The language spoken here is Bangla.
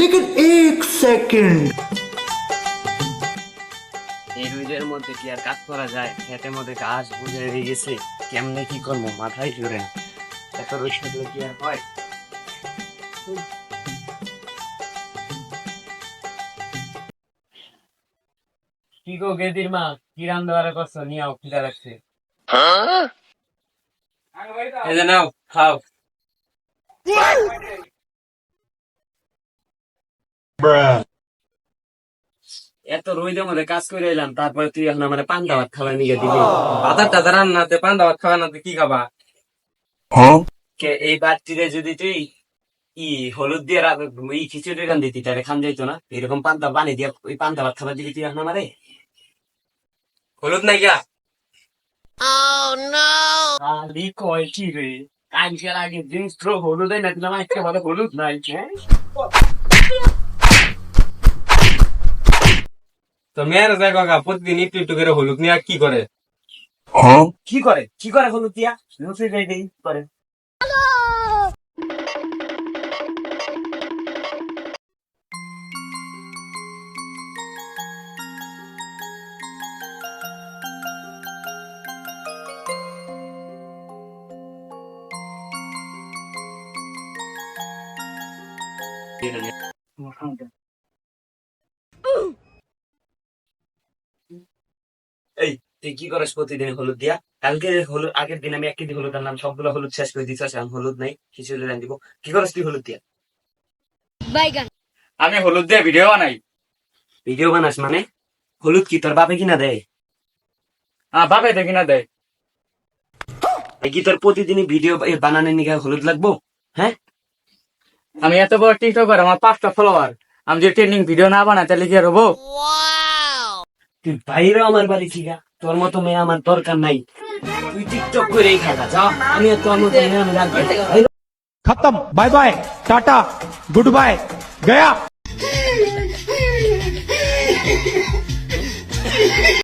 लेकिन एक सेकंड। এই রোদের মধ্যে কি আর কাজ করা যায়? খেতের মধ্যে ঘাস বুঝে হয়ে গেছে, কেমনে কি করবো মাথায় ঘুরে না। এত রোদ থাকলে কি আর হয়? কি গো গেদির মা, কি রান্না করছো? নিয়ে আও, খিদা লাগছে। এই যে নাও, খাও। এত রোদের মধ্যে কাজ করে এলাম, তারপরে তুই এখন আমার পান্তা ভাত খাবার নিয়ে দিলি। ভাতার টাতা রান্নাতে পান্তা ভাত খাওয়া না কি খাবা? এই বাড়তিতে যদি তুই হলুদ দিয়ে খিচুড়ি রান দিতি, তাহলে খান যাইতো না। এরকম পান্তা পানি দিয়ে ওই পান্তা ভাত খাবার দিবি তুই এখন আমারে? হলুদ নাই গিয়া? খালি কয় কি রে, কালকের আগে জিনিস তো হলুদ না দিলাম, আজকে বলে হলুদ নাই। হ্যাঁ, তো মেয়ের যায় কাকা প্রতিদিন একটু একটু করে হলুদ নিয়ে কি করে? কি করে কি করে হলুদ দিয়া লুচি দেই দেই করে। এই তুই কি করিস প্রতিদিন হলুদ দিয়া? কালকে হলুদ, আগের দিন আমি 1 কেজি হলুদ আনলাম, সবগুলো হলুদ শেষ করে দিচ্ছ, এখন হলুদ নাই, খিচুড়ি রান দিব। কি করিস তুই হলুদ দিয়া? আমি হলুদ দিয়ে ভিডিও বানাই। ভিডিও বানাস মানে? হলুদ কি তোর বাপে কিনা দেয়? বাপে দেখি না দেয়। এই কি তোর প্রতিদিনই ভিডিও বানানোর নিকে হলুদ লাগবো? হ্যাঁ, আমি এত বড় টিকটকার, আমার 5টা ফলোয়ার। আমি যদি ট্রেন্ডিং ভিডিও না বানাই তাহলে কি আর হবো? তুই বাইরে আমার বাড়ি ঠিকা, তোর মতো মেয়ে আমার দরকার নাই। তুই টিকটক করেই খাগা যা, আমি আর তোর মতো মেয়ে আমি রাখবো না। खत्म, bye bye, tata, goodbye, गया।